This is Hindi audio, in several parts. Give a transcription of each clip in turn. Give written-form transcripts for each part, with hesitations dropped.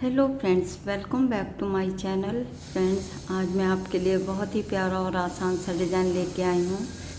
Hello friends, welcome back to my channel. Friends, आज मैं आपके लिए बहुत ही प्यारा और आसान सा डिज़ाइन लेके आई हूँ।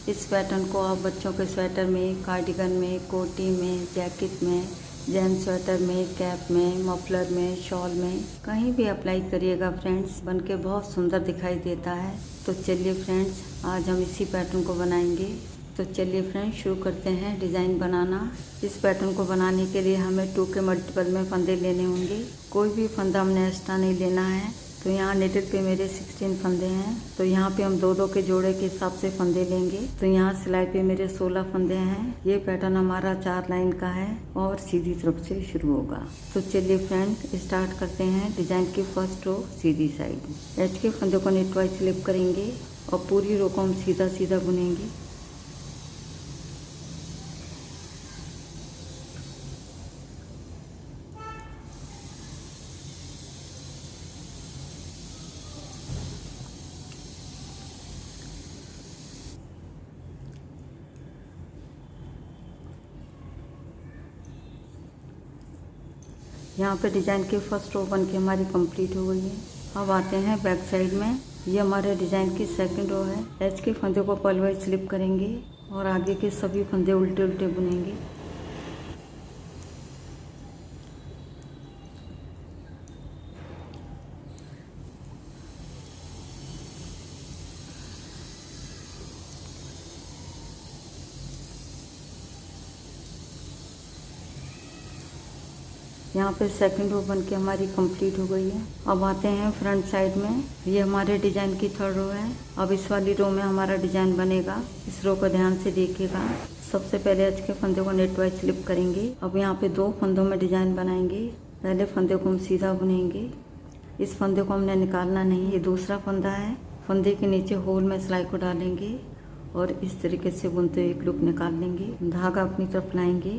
इस पैटर्न को आप बच्चों के स्वेटर में, कार्डिगन में, कोटी में, जैकेट में, जेंट्स स्वेटर में, कैप में, मफलर में, शॉल में कहीं भी अप्लाई करिएगा फ्रेंड्स, बनके बहुत सुंदर दिखाई देता है। तो चलिए फ्रेंड्स, आज हम इसी पैटर्न को बनाएंगे। तो चलिए फ्रेंड्स, शुरू करते हैं डिज़ाइन बनाना। इस पैटर्न को बनाने के लिए हमें 2 के मल्टीपल में फंदे लेने होंगे। कोई भी फंदा हमने एक्स्ट्रा नहीं लेना है। तो यहाँ नेटेड पे मेरे 16 फंदे हैं, तो यहाँ पे हम 2-2 के जोड़े के हिसाब से फंदे लेंगे। तो यहाँ सिलाई पे मेरे 16 फंदे हैं। ये पैटर्न हमारा 4 लाइन का है और सीधी तरफ से शुरू होगा। तो चलिए फ्रेंड, स्टार्ट करते हैं। डिजाइन की फर्स्ट रो सीधी साइड, एच के फंदे को नेटवाइज स्लिप करेंगे और पूरी रो को हम सीधा सीधा बुनेंगे। यहाँ पे डिज़ाइन की फर्स्ट रो बन के हमारी कंप्लीट हो गई है। अब आते हैं बैक साइड में। ये हमारे डिज़ाइन की सेकंड रो है। एच के फंदे को पलवाइज स्लिप करेंगे और आगे के सभी फंदे उल्टे उल्टे बुनेंगे। यहाँ पे सेकंड रो बन के हमारी कंप्लीट हो गई है। अब आते हैं फ्रंट साइड में। ये हमारे डिज़ाइन की थर्ड रो है। अब इस वाली रो में हमारा डिज़ाइन बनेगा। इस रो को ध्यान से देखिएगा। सबसे पहले एच के फंदे को नेटवाइज स्लिप करेंगे। अब यहाँ पे 2 फंदों में डिज़ाइन बनाएंगे। पहले फंदे को हम सीधा बुनेंगे। इस फंदे को हमने निकालना नहीं, ये दूसरा फंदा है। फंदे के नीचे होल में सिलाई को डालेंगे और इस तरीके से बुनते हुए एक लूप निकाल लेंगे। धागा अपनी तरफ लाएंगे,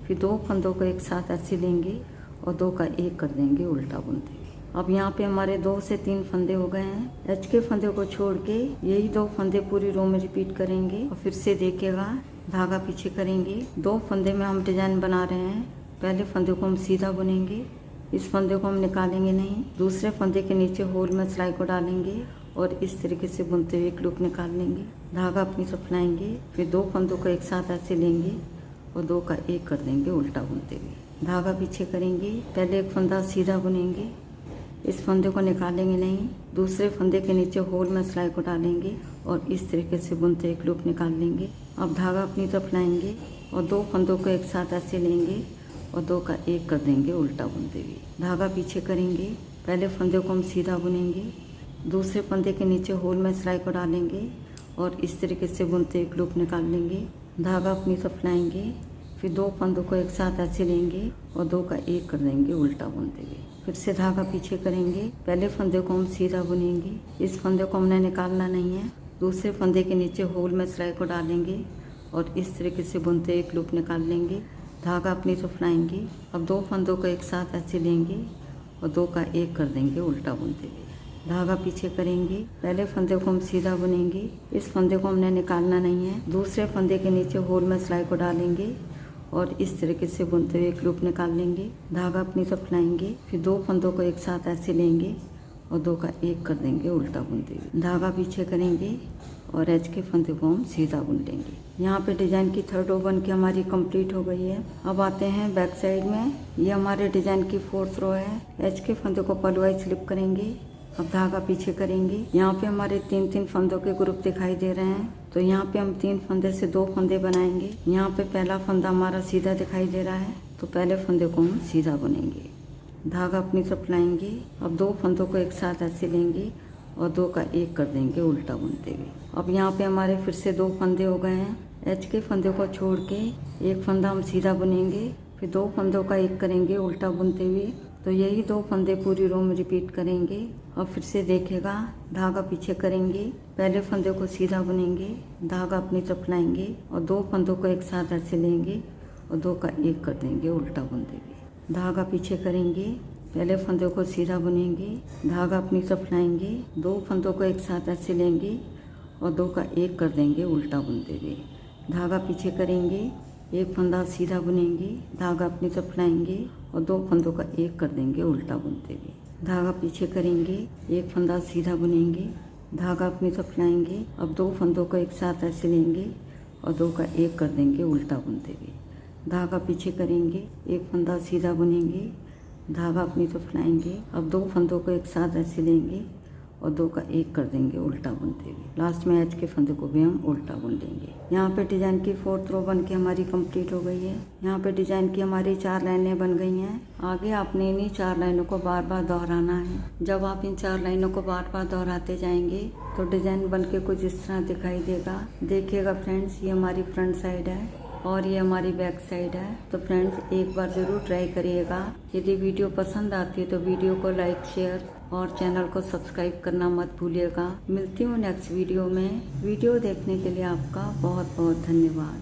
फिर 2 फंदों को एक साथ ऐसे लेंगे और 2 का 1 कर देंगे उल्टा बुनते हुए। अब यहाँ पे हमारे 2 से 3 फंदे हो गए हैं। एच के फंदे को छोड़ के यही 2 फंदे पूरी रो में रिपीट करेंगे और फिर से देखिएगा, धागा पीछे करेंगे। 2 फंदे में हम डिजाइन बना रहे हैं। पहले फंदे को हम सीधा बुनेंगे, इस फंदे को हम निकालेंगे नहीं। दूसरे फंदे के नीचे होल में सिलाई को डालेंगे और इस तरीके से बुनते हुए एक लूप निकाल लेंगे। धागा अपनी तरफ लाएंगे, फिर 2 फंदों को एक साथ ऐसे लेंगे और 2 का 1 कर देंगे उल्टा बुनते हुए। धागा पीछे करेंगे, पहले एक फंदा सीधा बुनेंगे, इस फंदे को निकालेंगे नहीं। दूसरे फंदे के नीचे होल में सिलाई को डालेंगे और इस तरीके से बुनते एक लूप निकाल लेंगे। अब धागा अपनी तरफ लाएंगे और 2 फंदों को एक साथ ऐसे लेंगे और 2 का 1 कर देंगे उल्टा बुनते हुए। धागा पीछे करेंगे, पहले फंदे को हम सीधा बुनेंगे, दूसरे फंदे के नीचे होल में सिलाई को डालेंगे और इस तरीके से बुनते एक लूप निकाल लेंगे। धागा अपनी तरफ लाएंगे, फिर 2 फंदों को एक साथ ऐसे लेंगे और 2 का 1 कर देंगे उल्टा बुनते हुए। फिर से धागा पीछे करेंगे, पहले फंदे को हम सीधा बुनेंगे, इस फंदे को हमने निकालना नहीं है। दूसरे फंदे के नीचे होल में सिलाई को डालेंगे और इस तरीके से बुनते एक लूप निकाल लेंगे। धागा अपनी तरफ लाएंगे, अब 2 फंदों को एक साथ ऐसे लेंगे और 2 का 1 कर देंगे उल्टा बुनते हुए। धागा पीछे करेंगे, पहले फंदे को हम सीधा बुनेंगे, इस फंदे को हमने निकालना नहीं है। दूसरे फंदे के नीचे होल में सिलाई को डालेंगे और इस तरीके से बुनते हुए एक लूप निकाल लेंगे। धागा अपनी तरफ लाएंगे, फिर 2 फंदों को एक साथ ऐसे लेंगे और 2 का 1 कर देंगे उल्टा बुनते हुए। धागा पीछे करेंगे और एच के फंदे को हम सीधा बुन लेंगे। यहाँ पे डिजाइन की थर्ड रो बन के हमारी कंप्लीट हो गई है। अब आते हैं बैक साइड में। ये हमारे डिजाइन की 4th रो है। एच के फंदे को पलवाइज स्लिप करेंगे, अब धागा पीछे करेंगे। यहाँ पे हमारे 3-3 फंदों के ग्रुप दिखाई दे रहे हैं। तो यहाँ पे हम 3 फंदे से 2 फंदे बनाएंगे। यहाँ पे पहला फंदा हमारा सीधा दिखाई दे रहा है, तो पहले फंदे को हम सीधा बुनेंगे। धागा अपनी तरफ लाएंगे, अब 2 फंदों को एक साथ ऐसे लेंगे और 2 का 1 कर देंगे उल्टा बुनते हुए। अब यहाँ पे हमारे फिर से 2 फंदे हो गए हैं। एच के फंदे को छोड़ के एक फंदा हम सीधा बुनेंगे, फिर 2 फंदों का 1 करेंगे उल्टा बुनते हुए। तो यही 2 फंदे पूरी रो में रिपीट करेंगे। अब फिर से देखेगा, धागा पीछे करेंगे, पहले फंदे को सीधा बुनेंगे, धागा अपनी तरफ लाएंगे और 2 फंदों को एक साथ ऐसे लेंगे और 2 का 1 कर देंगे उल्टा बुनते हुए। धागा पीछे करेंगे, पहले फंदे को सीधा बुनेंगे, धागा अपनी तरफ लाएंगे, 2 फंदों को एक साथ ऐसे लेंगे और 2 का 1 कर देंगे उल्टा बुनते हुए। धागा पीछे करेंगे, एक फंदा सीधा बुनेंगे, धागा अपनी तरफ लाएंगे और 2 फंदों का एक कर देंगे उल्टा बुनते हुए। धागा पीछे करेंगे, एक फंदा सीधा बुनेंगे, धागा अपनी तरफ लाएंगे। अब 2 फंदों को एक साथ ऐसे लेंगे और 2 का एक कर देंगे उल्टा बुनते हुए। धागा पीछे करेंगे, एक फंदा सीधा बुनेंगे, धागा अपनी तरफ लाएंगे। अब 2 फंदों को एक साथ ऐसे लेंगे और 2 का एक कर देंगे उल्टा बुनते हुए। लास्ट में एज के फंदे को भी हम उल्टा बुन लेंगे। यहाँ पे डिजाइन की 4th रो बन के हमारी कंप्लीट हो गई है। यहाँ पे डिजाइन की हमारी 4 लाइनें बन गई हैं। आगे आपने इन्हीं 4 लाइनों को बार बार दोहराना है। जब आप इन 4 लाइनों को बार बार दोहराते जाएंगे तो डिजाइन बन के कुछ इस तरह दिखाई देगा। देखिएगा फ्रेंड्स, ये हमारी फ्रंट साइड है और ये हमारी बैक साइड है। तो फ्रेंड्स एक बार ज़रूर ट्राई करिएगा। यदि वीडियो पसंद आती है तो वीडियो को लाइक, शेयर और चैनल को सब्सक्राइब करना मत भूलिएगा। मिलती हूँ नेक्स्ट वीडियो में। वीडियो देखने के लिए आपका बहुत बहुत धन्यवाद।